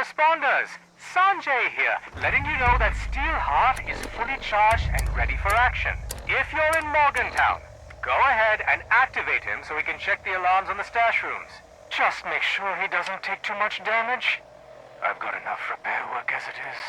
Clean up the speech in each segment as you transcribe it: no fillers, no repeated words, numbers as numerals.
responders. Sanjay here, letting you know that Steelheart is fully charged and ready for action. If you're in Morgantown, go ahead and activate him so we can check the alarms on the stash rooms. Just make sure he doesn't take too much damage. I've got enough repair work as it is.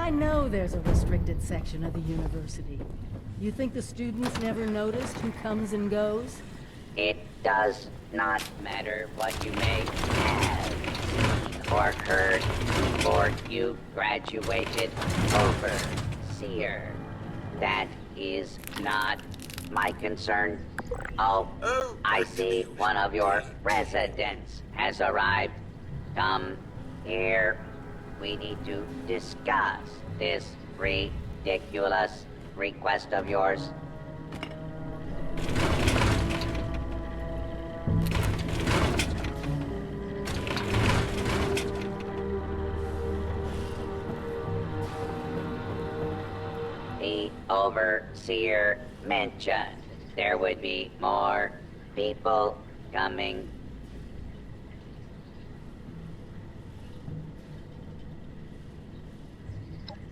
I know there's a restricted section of the university. You think the students never noticed who comes and goes? It does not matter what you may have seen or heard before you graduated, Overseer. That is not my concern. Oh, I see one of your residents has arrived. Come here. We need to discuss this ridiculous request of yours? The Overseer mentioned there would be more people coming.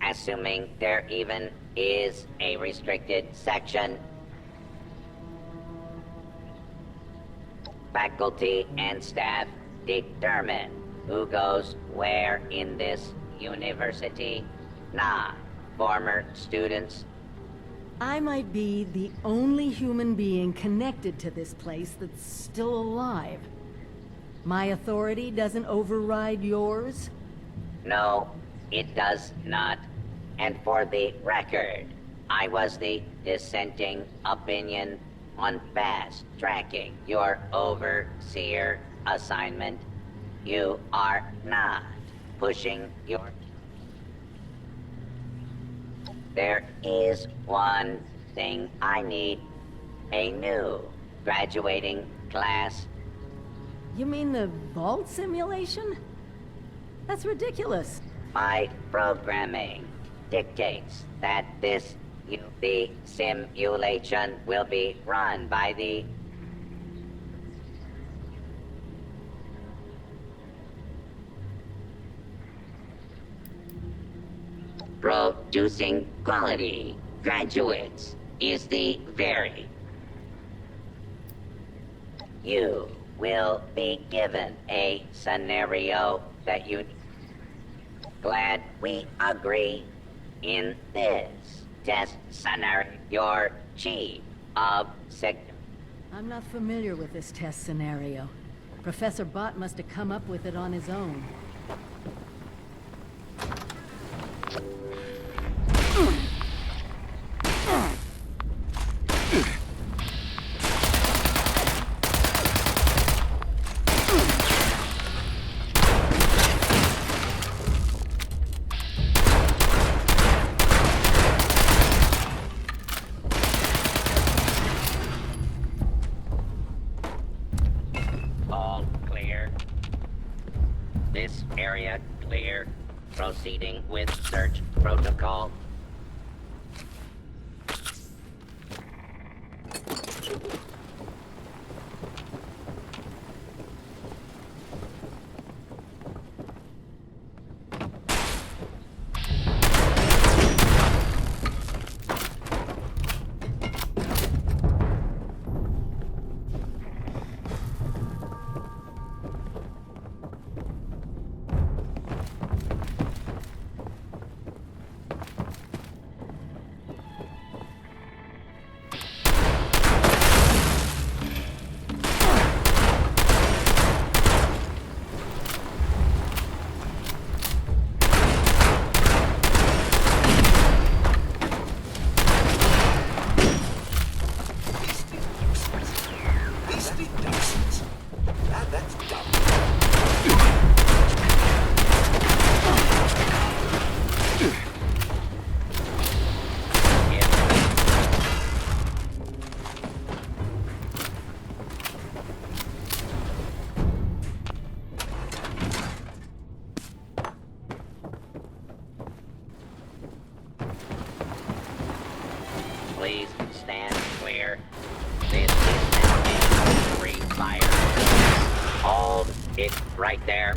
Assuming there even is a restricted section. Faculty and staff determine who goes where in this university, not former students. I might be the only human being connected to this place that's still alive. My authority doesn't override yours? No, it does not. And for the record, I was the dissenting opinion on fast-tracking your overseer assignment. You are not pushing your... There is one thing I need. A new graduating class. You mean the vault simulation? That's ridiculous. My programming dictates that the simulation will be run by the producing quality graduates is the very. You will be given a scenario that you... Glad we agree. In this test scenario, your chief of sec... I'm not familiar with this test scenario. Professor Bott must have come up with it on his own. All clear. This area clear. Proceeding with search protocol. Please stand clear. This is now a free fire. Hold it right there.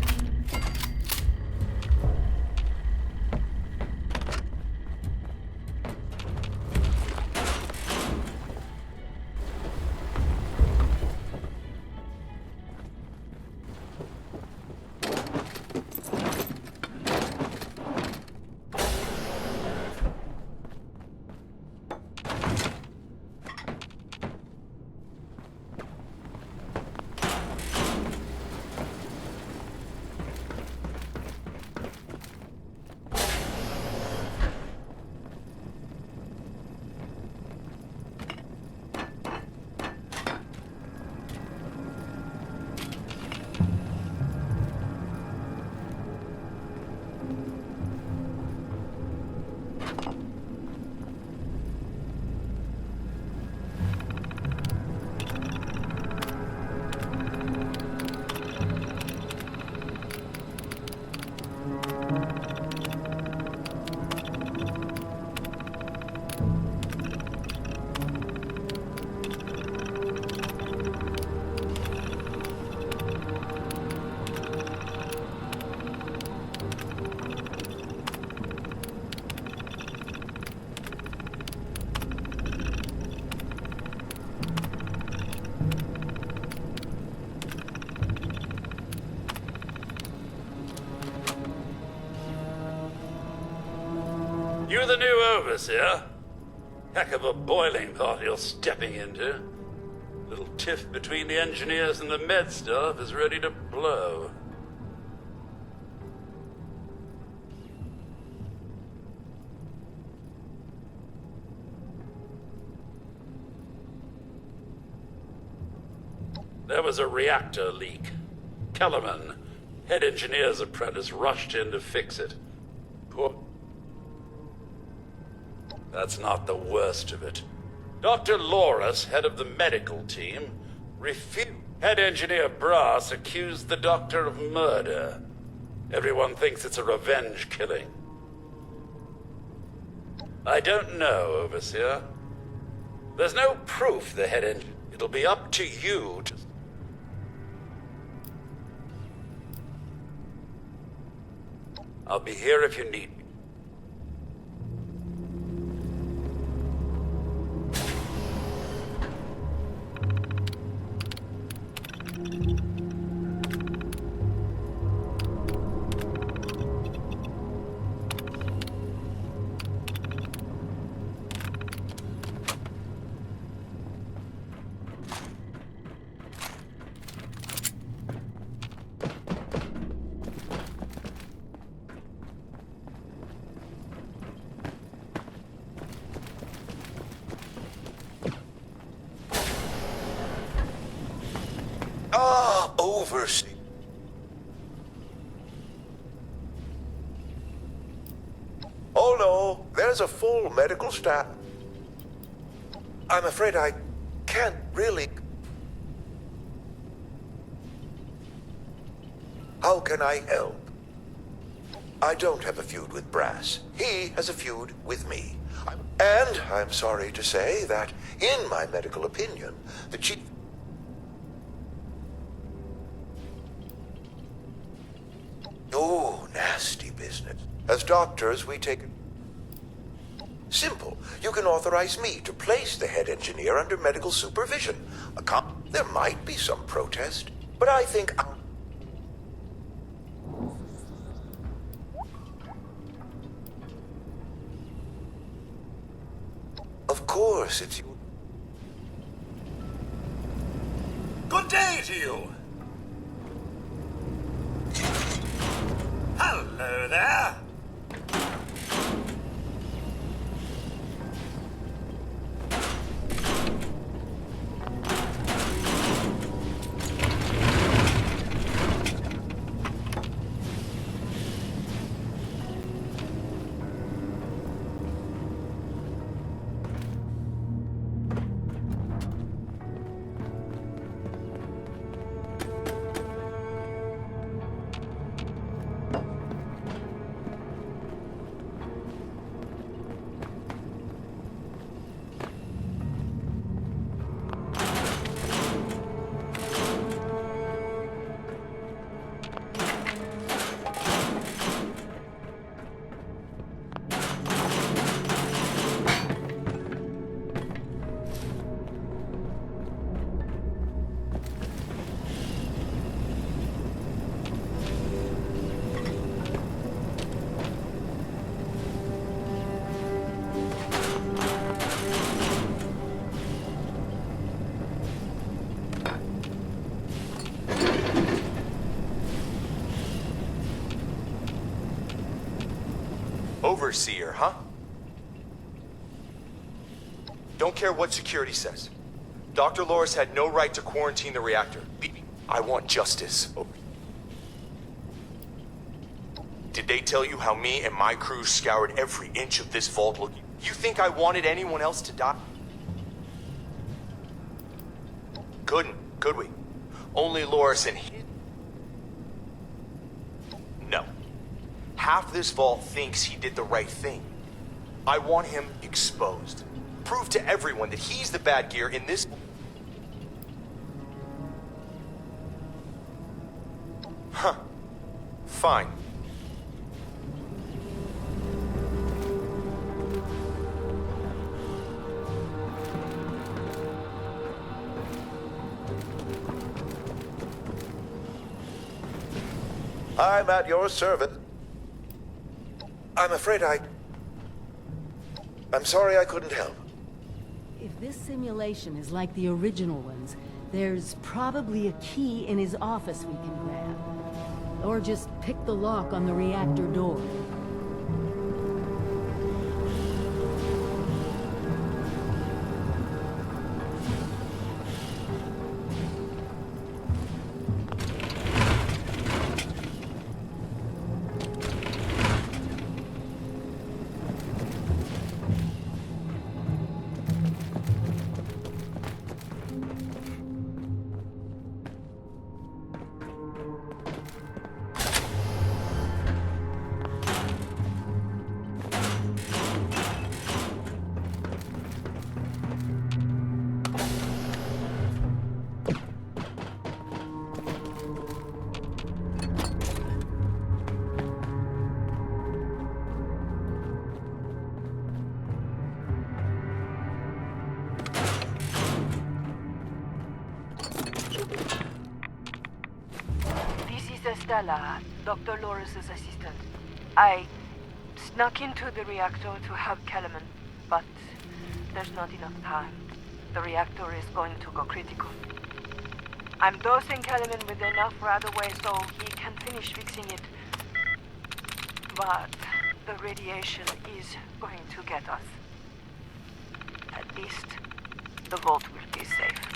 You the new overseer? Heck of a boiling pot you're stepping into. Little tiff between the engineers and the med staff is ready to blow. There was a reactor leak. Kellerman, head engineer's apprentice, rushed in to fix it. Poor... That's not the worst of it. Dr. Loris, head of the medical team, refused. Head engineer Brass accused the doctor of murder. Everyone thinks it's a revenge killing. I don't know, Overseer. There's no proof the head engineer... It'll be up to you to... I'll be here if you need me. Overseer. Oh no, there's a full medical staff. I'm afraid I can't really... How can I help? I don't have a feud with Brass. He has a feud with me. And I'm sorry to say that, in my medical opinion, the chief... Oh, nasty business. As doctors, we take it simple. You can authorize me to place the head engineer under medical supervision. There might be some protest, but I think... Of course, it's you. Good day to you! Hello there! Overseer, huh? Don't care what security says. Dr. Loris had no right to quarantine the reactor. I want justice. Did they tell you how me and my crew scoured every inch of this vault looking? You think I wanted anyone else to die? Couldn't, could we? Only Loris and he... No. Half this vault thinks he did the right thing. I want him exposed. Prove to everyone that he's the bad gear in this... Huh. Fine. I'm at your service. I'm afraid I... I'm sorry I couldn't help. If this simulation is like the original ones, there's probably a key in his office we can grab. Or just pick the lock on the reactor door. Stella, Dr. Loris' assistant. I snuck into the reactor to help Kellerman, but there's not enough time. The reactor is going to go critical. I'm dosing Kellerman with enough right away so he can finish fixing it. But the radiation is going to get us. At least the vault will be safe.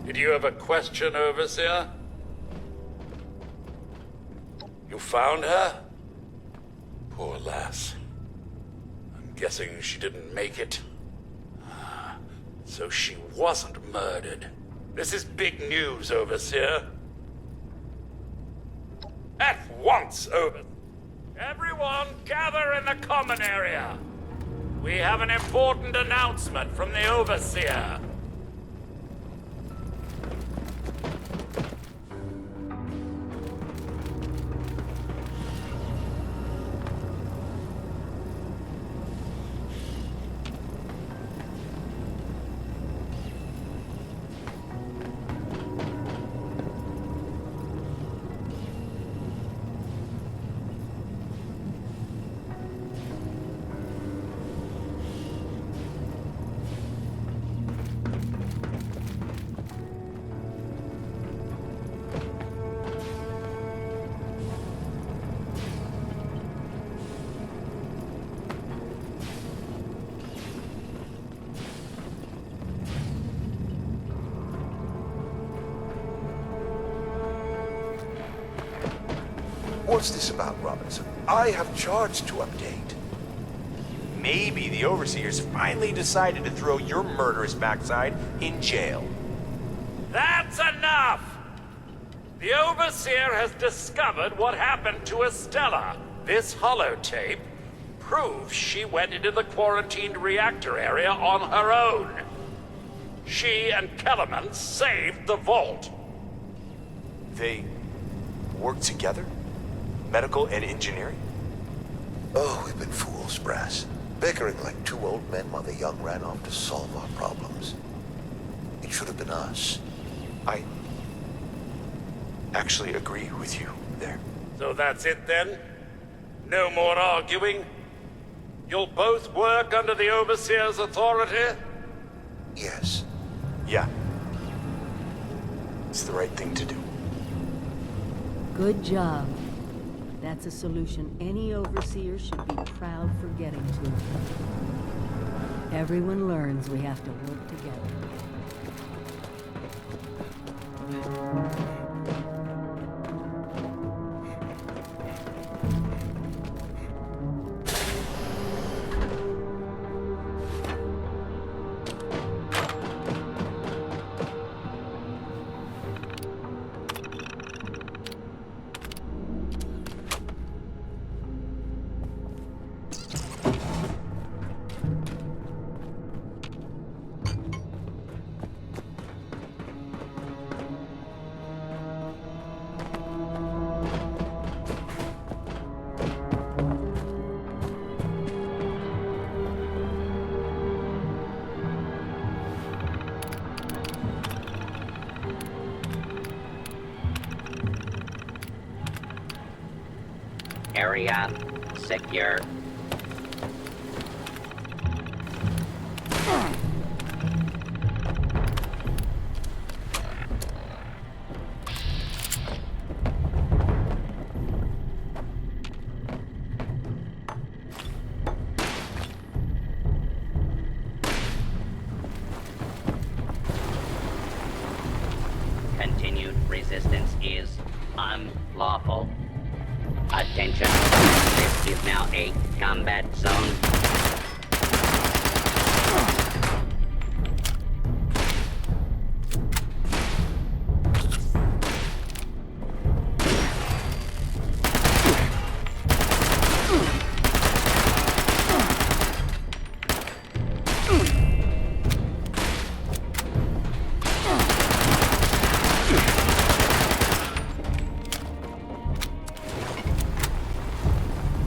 Did you have a question, Overseer? You found her? Poor lass. I'm guessing she didn't make it. So she wasn't murdered. This is big news, Overseer. At once, Everyone, gather in the common area. We have an important announcement from the Overseer. What's this about, Robinson? I have charts to update. Maybe the Overseer's finally decided to throw your murderous backside in jail. That's enough! The Overseer has discovered what happened to Estella. This holotape proves she went into the quarantined reactor area on her own. She and Kellerman saved the vault. They work together? Medical and engineering? Oh, we've been fools, Brass. Bickering like two old men while the young ran off to solve our problems. It should have been us. I actually agree with you there. So that's it then? No more arguing? You'll both work under the Overseer's authority? Yes. Yeah. It's the right thing to do. Good job. That's a solution any Overseer should be proud for getting to. Everyone learns we have to work together. Area secure. Continued resistance is unlawful. Attention, this is now a combat zone.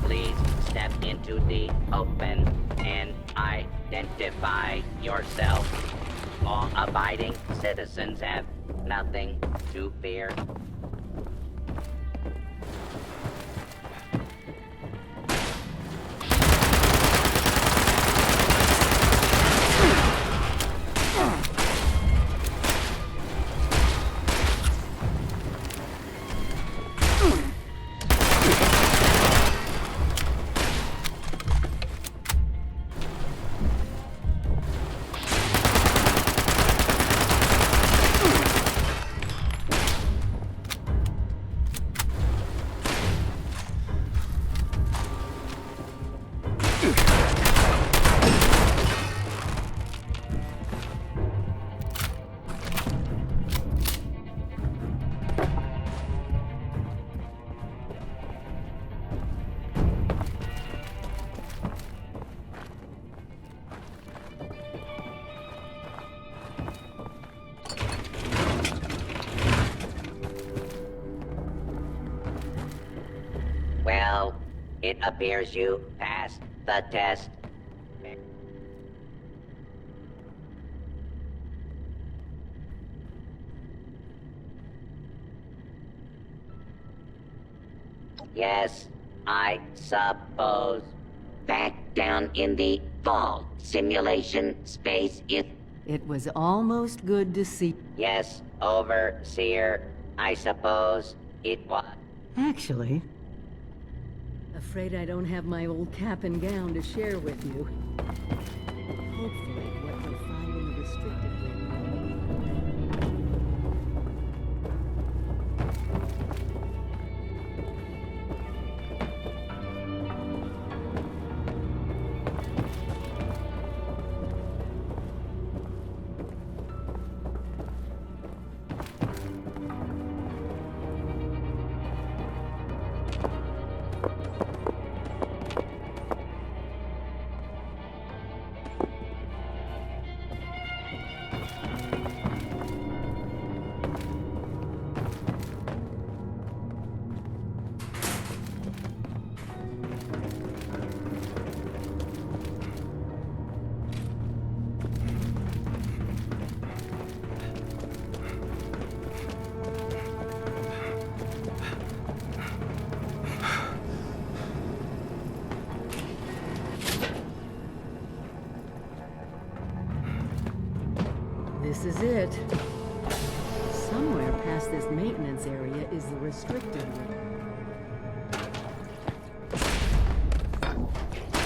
Please step into the open and identify yourself. Law-abiding citizens have nothing to fear. Well, it appears you passed the test. Yes, I suppose. Back down in the vault, simulation space is... It was almost good to see. Yes, Overseer, I suppose it was. Actually, afraid I don't have my old cap and gown to share with you. Hopefully, what you'll find in the restricted This is it. Somewhere past this maintenance area is the restricted room.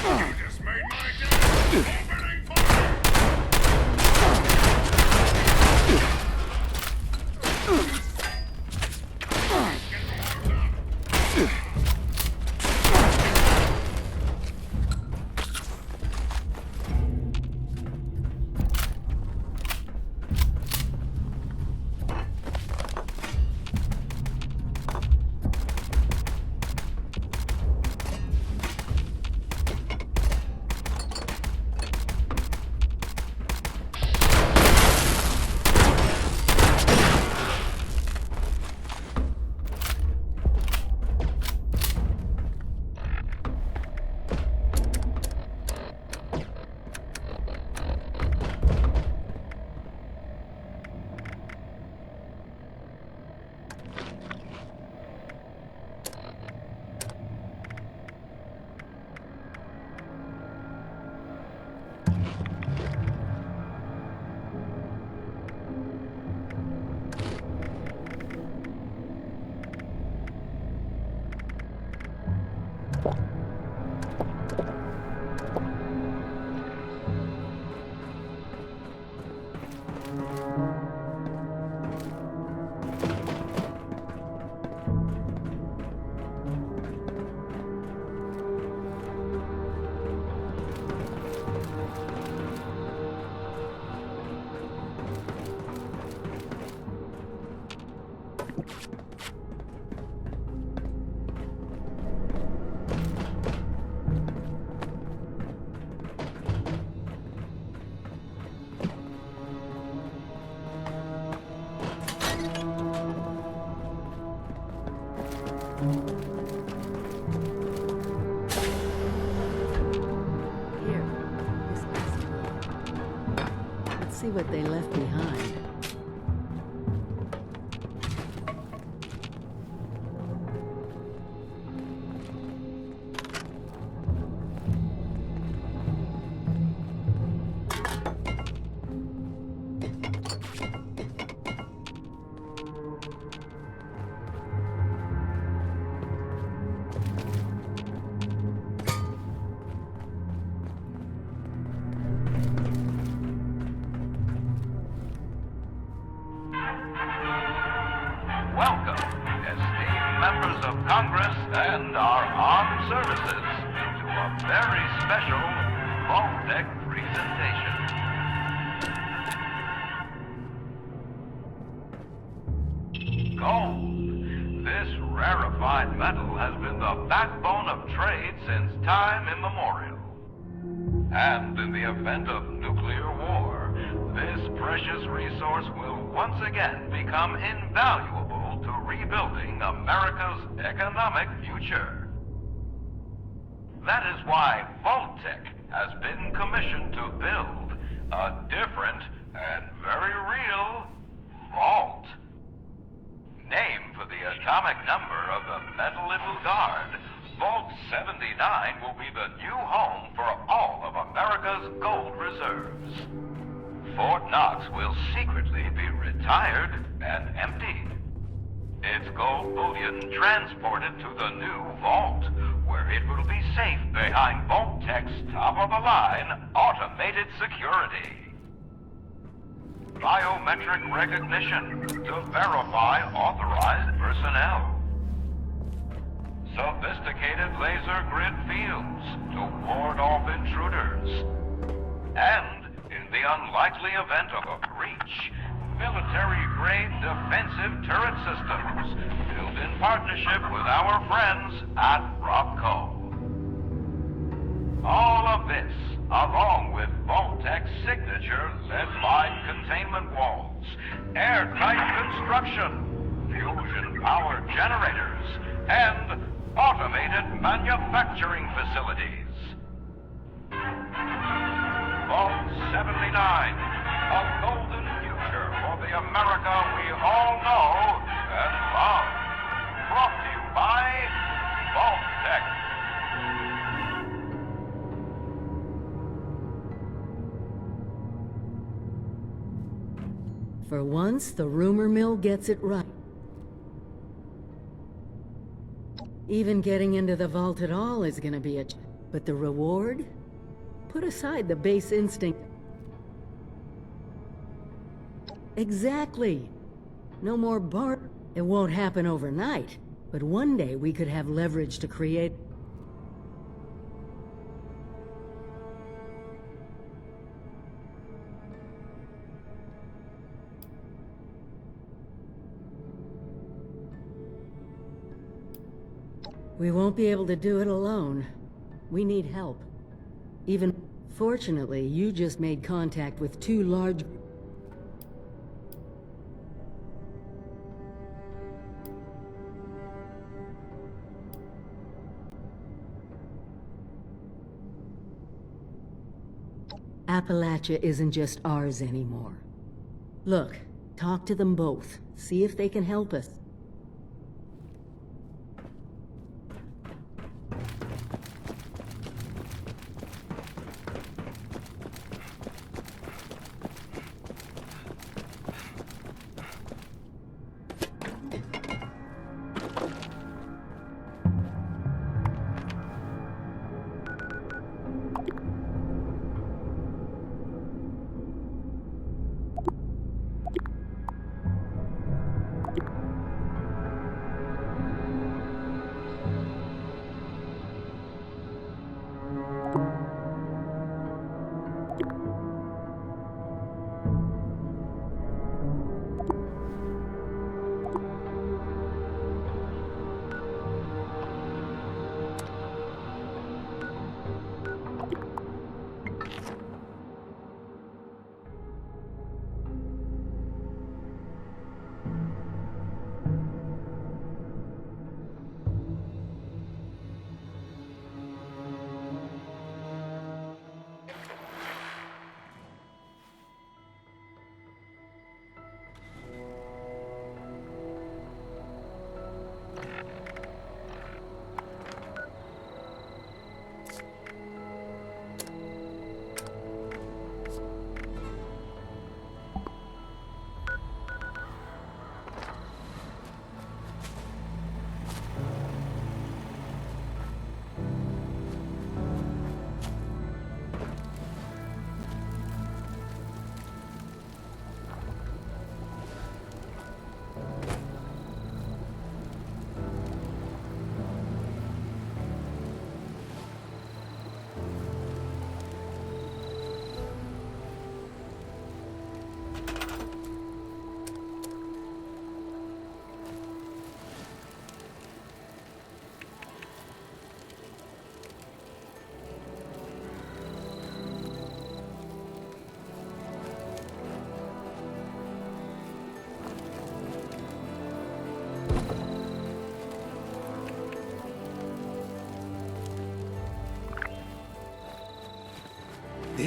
You just made my day! Opening fire! Here, this must. Let's see what they left behind. Welcome, esteemed members of Congress and our armed services, to a very special Vault-Tec presentation. Gold. This rarefied metal has been the backbone of trade since time immemorial. And in the event of nuclear war, this precious resource will once again become invaluable to rebuilding America's economic future. That is why Vault-Tec has been commissioned to build a different and very real vault. Named for the atomic number of the metal it will guard, Vault 79 will be the new home for all of America's gold reserves. Fort Knox will secretly be retired and emptied. Its gold bullion transported to the new vault, where it will be safe behind Vault-Tec's top-of-the-line automated security. Biometric recognition to verify authorized personnel. Sophisticated laser grid fields to ward off intruders. And, in the unlikely event of a breach, military-grade defensive turret systems built in partnership with our friends at Robco. All of this, along with Vault-Tec's signature lead-lined containment walls, airtight construction, fusion-powered generators, and automated manufacturing facilities. Vault 79, a golden future for the America we all know and love. Brought to you by Vault-Tec. For once, the rumor mill gets it right. Even getting into the vault at all is gonna be but the reward? Put aside the base instinct. Exactly. No more bar. It won't happen overnight, but one day we could have leverage to create. We won't be able to do it alone. We need help. Even fortunately, you just made contact with two large. Appalachia isn't just ours anymore. Look, talk to them both. See if they can help us.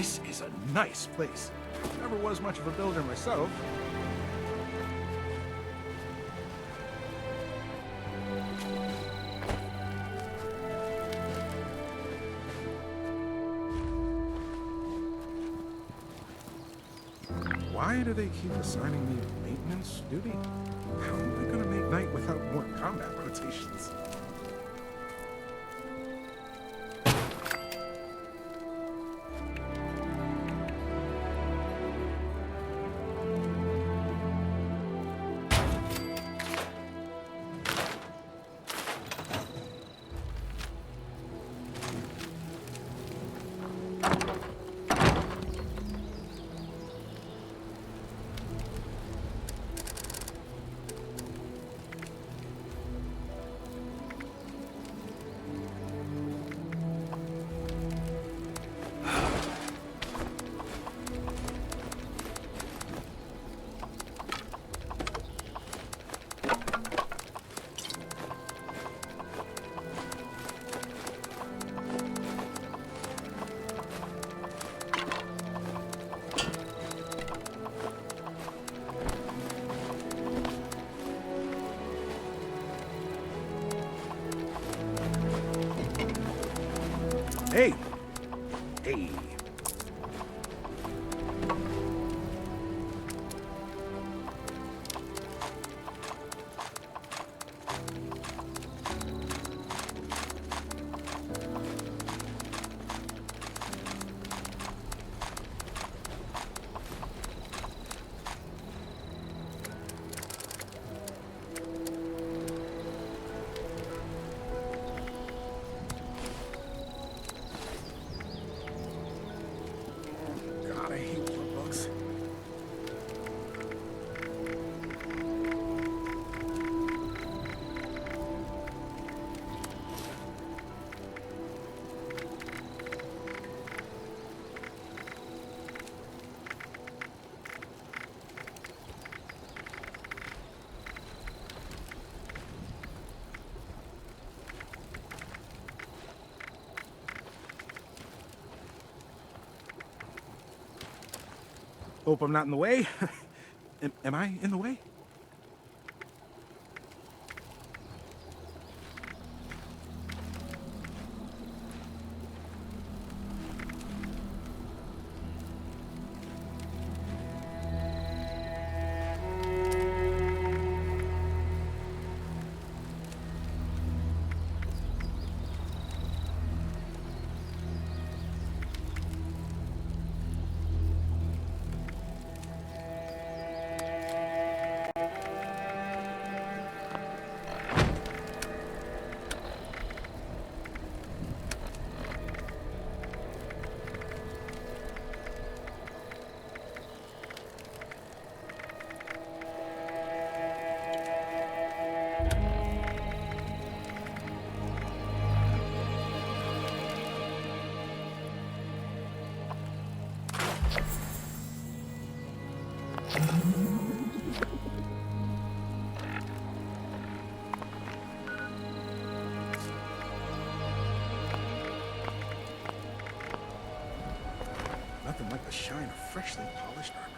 This is a nice place. Never was much of a builder myself. Why do they keep assigning me maintenance duty? How am I gonna make night without more combat rotations? Hey! Hey! God, I hate blood bugs. Hope I'm not in the way. Am I in the way? Nothing like the shine of freshly polished armor.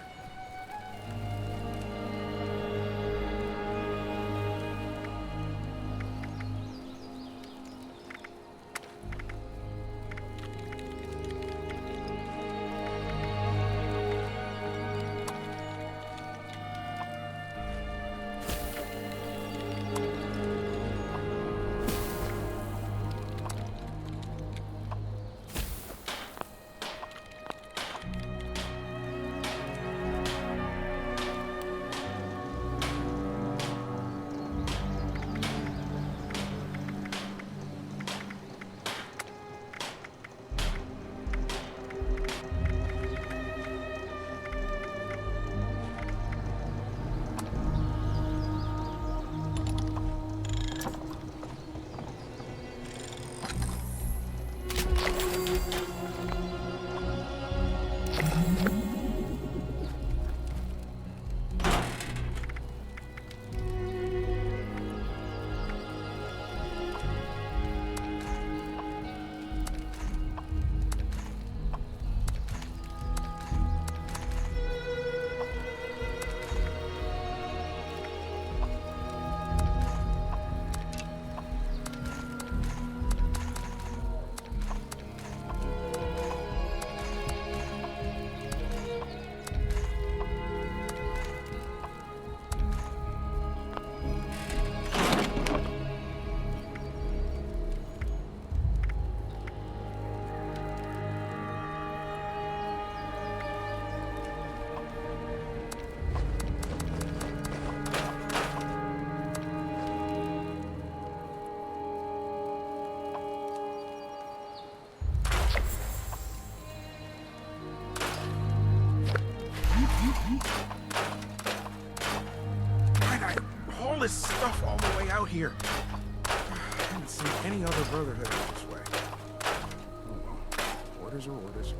Why'd I haul this stuff all the way out here? I haven't seen any other Brotherhood out this way. Oh well. Orders are orders.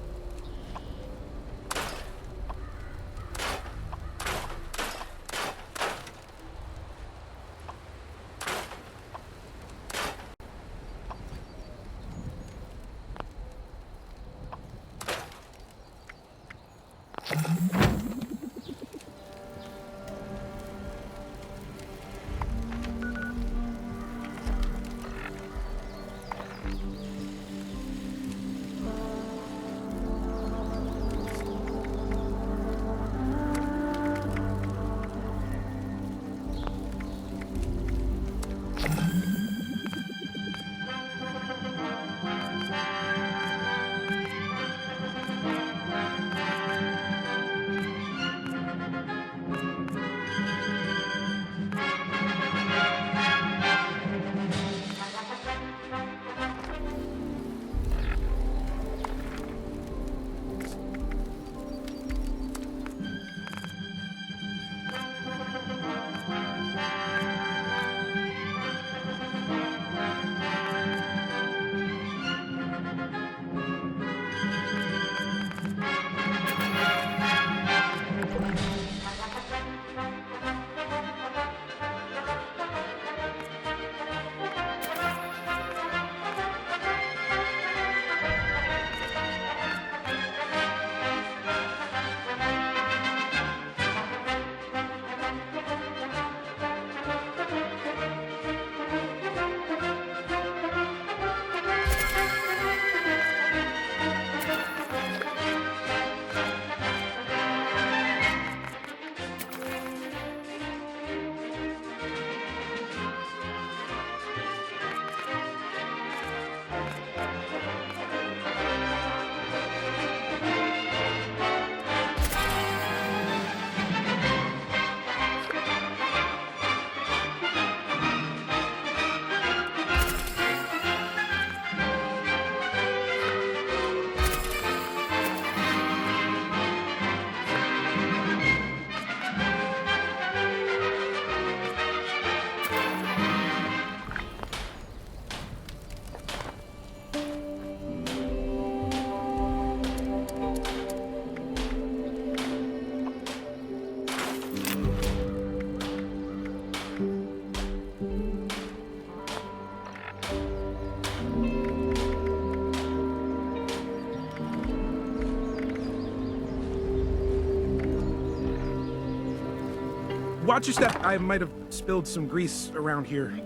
Watch your step. I might have spilled some grease around here.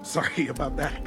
Sorry about that.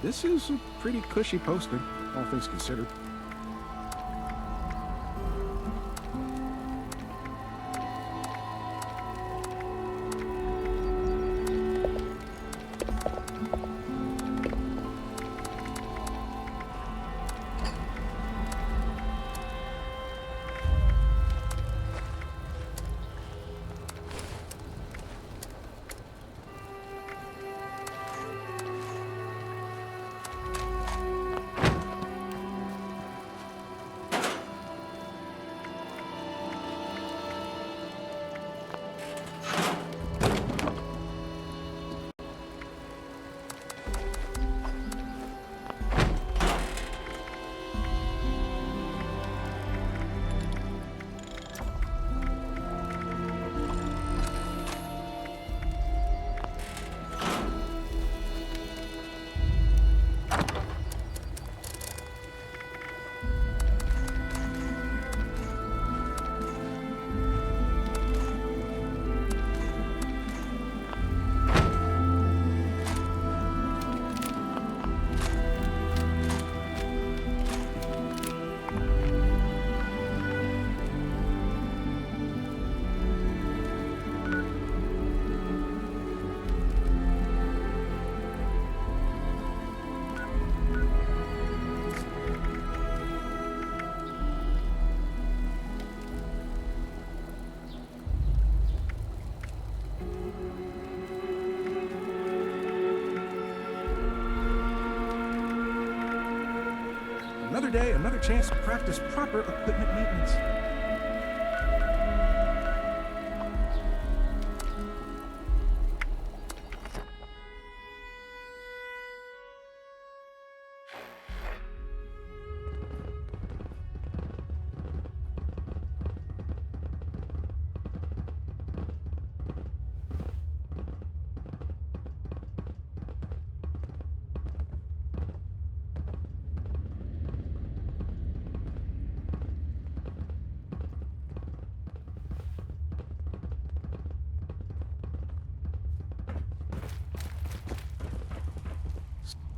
This is a pretty cushy posting, all things considered. Another day, another chance to practice proper equipment maintenance.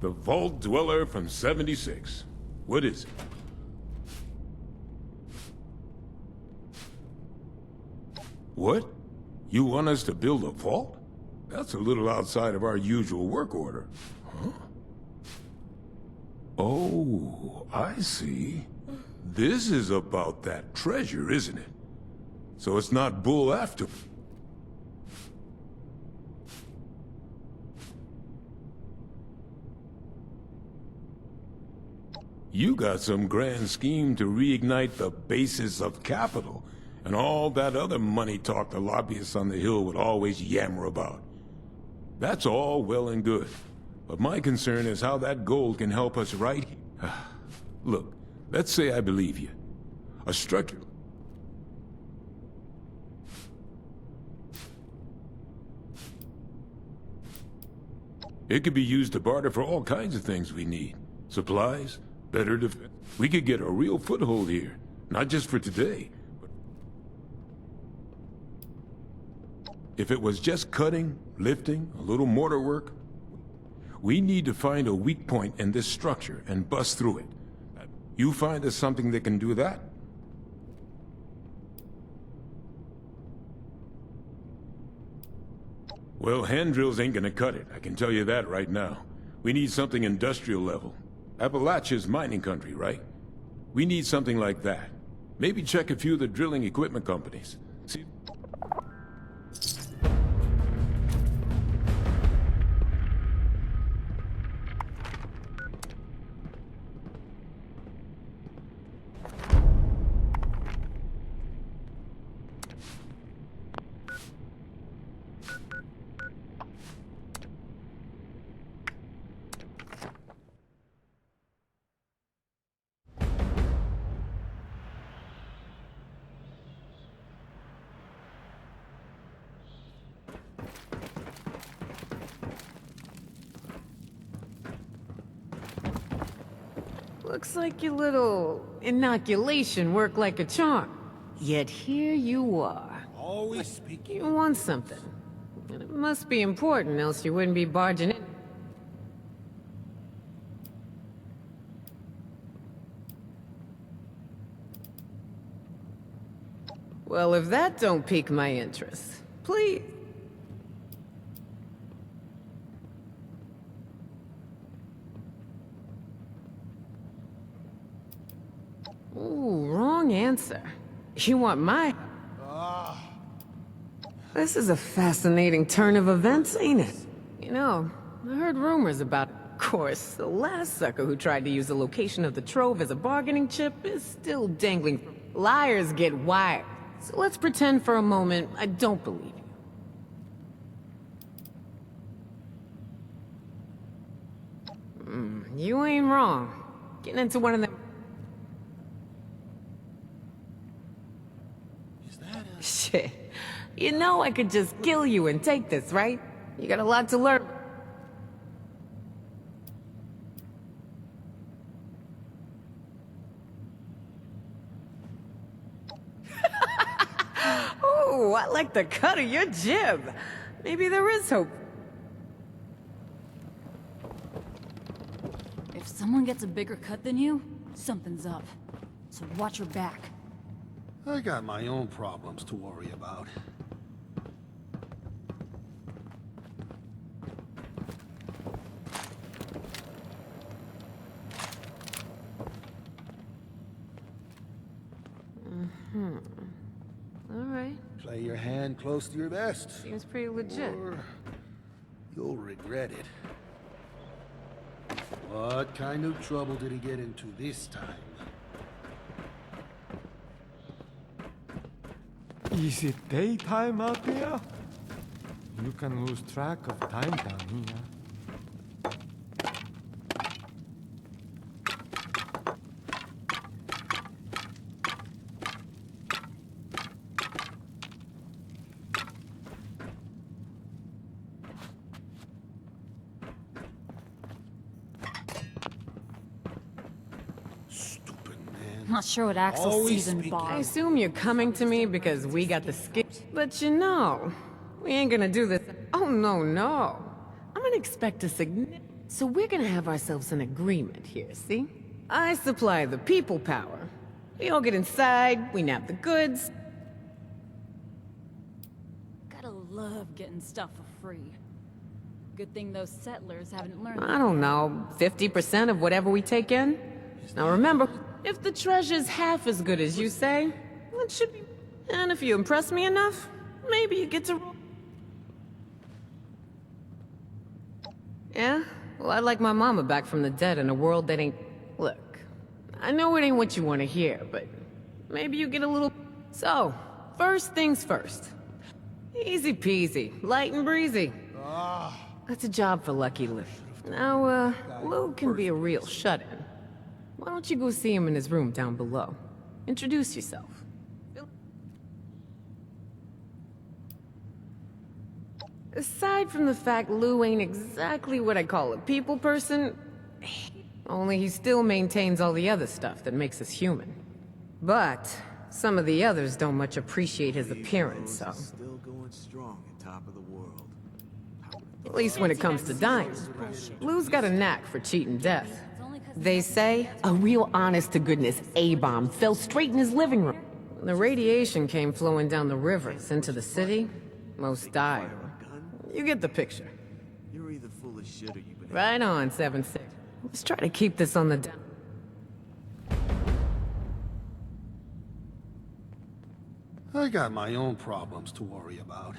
The Vault Dweller from 76. What is it? What? You want us to build a vault? That's a little outside of our usual work order. Huh? Oh, I see. This is about that treasure, isn't it? So it's not bull after... You got some grand scheme to reignite the basis of capital, and all that other money talk the lobbyists on the Hill would always yammer about. That's all well and good, but my concern is how that gold can help us right here. Look, let's say I believe you. A structure... It could be used to barter for all kinds of things we need. Supplies, better defense. We could get a real foothold here, not just for today, but... If it was just cutting, lifting, a little mortar work, we need to find a weak point in this structure and bust through it. You find us something that can do that? Well, hand drills ain't gonna cut it, I can tell you that right now. We need something industrial level. Appalachia's mining country, right? We need something like that. Maybe check a few of the drilling equipment companies. See... Looks like your little inoculation worked like a charm. Yet here you are. Always speaking. You want something. And it must be important, else you wouldn't be barging in. Well, if that don't pique my interest, please. Ooh, wrong answer. You want my... This is a fascinating turn of events, ain't it? You know, I heard rumors about... Of course, the last sucker who tried to use the location of the trove as a bargaining chip is still dangling. Liars get wired. So let's pretend for a moment I don't believe you. You ain't wrong. Getting into one of them... Shit. You know I could just kill you and take this, right? You got a lot to learn. Ooh, I like the cut of your jib. Maybe there is hope. If someone gets a bigger cut than you, something's up. So watch your back. I got my own problems to worry about. All right. Play your hand close to your vest. Seems pretty legit. Or you'll regret it. What kind of trouble did he get into this time? Is it daytime out there? You can lose track of time down here. Not sure what Axel sees in Bob. I assume you're coming to me because we got the skip. But you know, we ain't gonna do this. Oh, no. I'm gonna expect a significant. So we're gonna have ourselves an agreement here, see? I supply the people power. We all get inside, we nab the goods. Gotta love getting stuff for free. Good thing those settlers haven't learned. I don't know, 50% of whatever we take in? Now remember, if the treasure's half as good as you say, it should be. And if you impress me enough, maybe you get to. Yeah? Well, I'd like my mama back from the dead in a world that ain't. Look, I know it ain't what you want to hear, but maybe you get a little. So, first things first. Easy peasy, light and breezy. That's a job for Lucky Lou. Now, Lou can be a real shut-in. Why don't you go see him in his room down below? Introduce yourself. Aside from the fact Lou ain't exactly what I call a people person, only he still maintains all the other stuff that makes us human. But some of the others don't much appreciate his appearance, so... Still going strong at top of the world. At least when it comes to dying. Lou's got a knack for cheating death. They say a real honest-to-goodness A-bomb fell straight in his living room. When the radiation came flowing down the rivers into the city, most died. You get the picture. You're either full of shit or you've been... Right on, 7-6. Let's try to keep this on the... I got my own problems to worry about.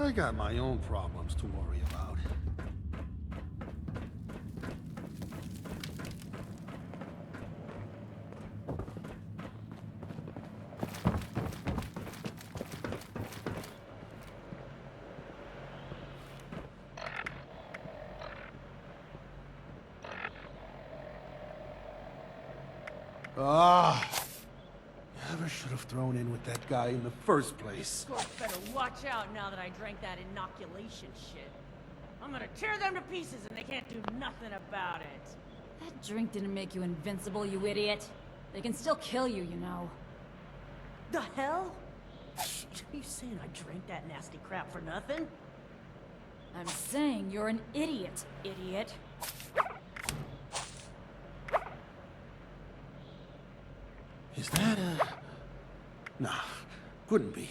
I got my own problems to worry about. Never should have thrown in with that guy in the first place. Better watch out now that I drank that inoculation shit. I'm gonna tear them to pieces and they can't do nothing about it. That drink didn't make you invincible, you idiot. They can still kill you, you know. The hell? Are you saying I drank that nasty crap for nothing? I'm saying you're an idiot, idiot. Is that a... Nah, couldn't be.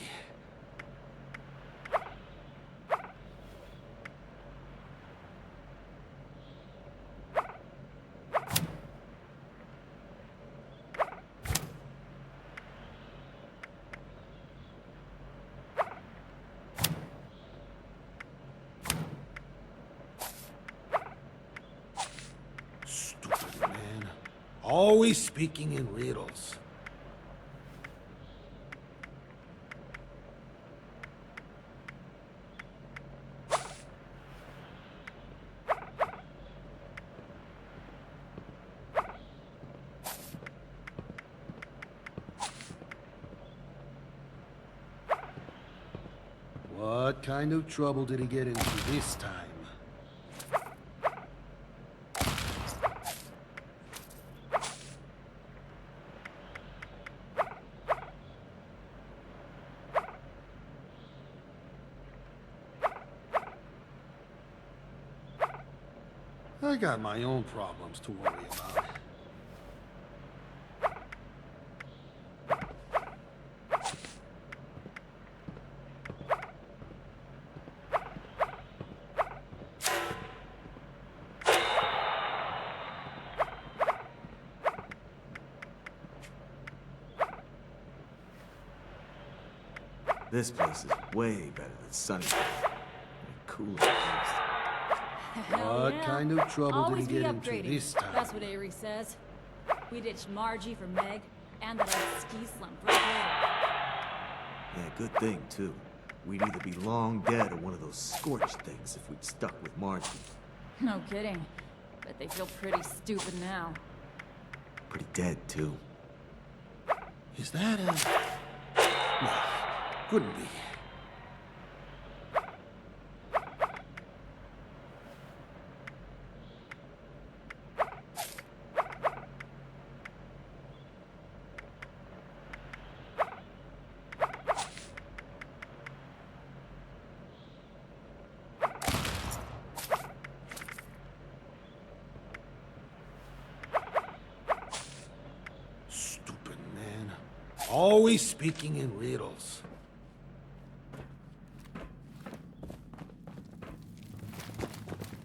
Stupid man. Always speaking in riddles. What kind of trouble did he get into this time? I got my own problems to worry about. This place is way better than Sunnydale. And cooler at least. What kind of trouble Always did he be get into upgrading. this time? That's what Avery says. We ditched Margie for Meg, and that old ski slump right later. Yeah, good thing, too. We'd either be long dead or one of those scorched things if we'd stuck with Margie. No kidding. But they feel pretty stupid now. Pretty dead, too. Is that a... No, couldn't be. Stupid man. Always speaking in riddles.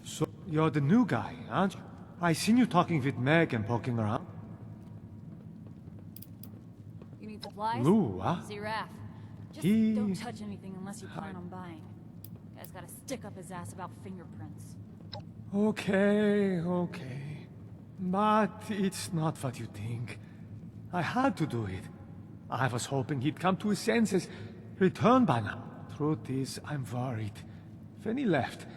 So, you're the new guy, aren't you? I seen you talking with Meg and poking around. You need supplies? Lou, huh? See Raph. Just He- don't touch anything unless you plan on buying. Guy's gotta stick up his ass about fingerprints. Okay, okay. But it's not what you think. I had to do it. I was hoping he'd come to his senses, return by now. Truth is, I'm worried. When he left...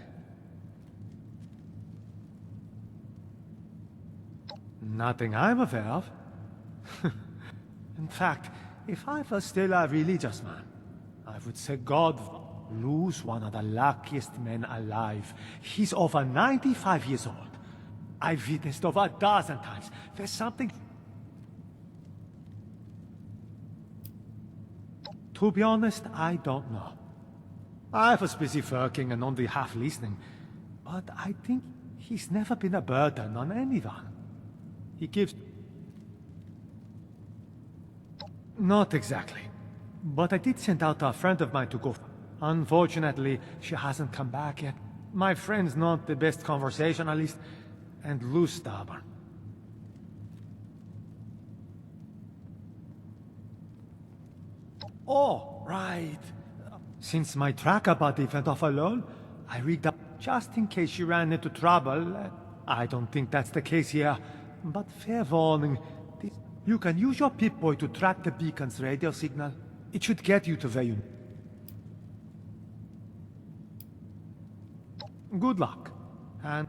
Nothing I'm aware of. In fact, if I was still a religious man, I would say God lose one of the luckiest men alive. He's over 95 years old. I've witnessed over a dozen times. There's something... To be honest, I don't know. I was busy working and only half listening. But I think he's never been a burden on anyone. He gives... Not exactly. But I did send out a friend of mine to go. Unfortunately, she hasn't come back yet. My friend's not the best conversationalist, and Lou's stubborn. Oh, right. Since my tracker buddy went off alone, I rigged up just in case she ran into trouble. I don't think that's the case here, but fair warning. You can use your Pip-Boy to track the beacon's radio signal. It should get you to where you... Good luck. And...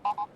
Thank you.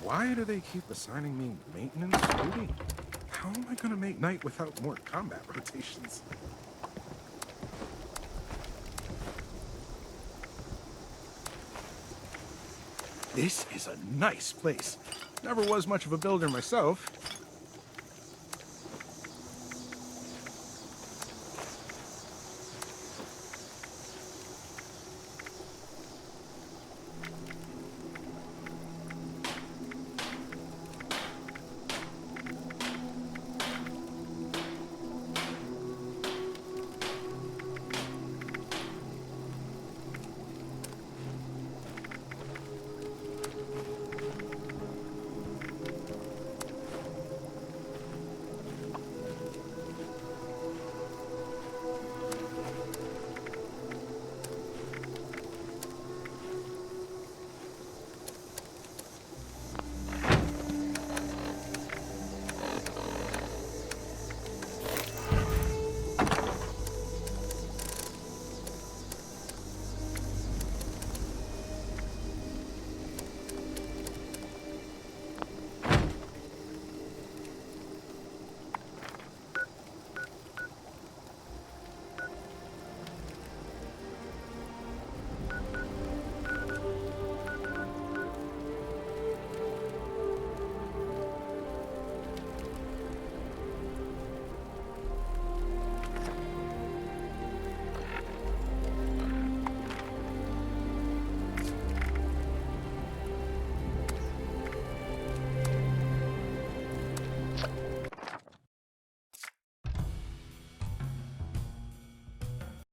Why do they keep assigning me maintenance duty? How am I gonna make night without more combat rotations? This is a nice place. Never was much of a builder myself,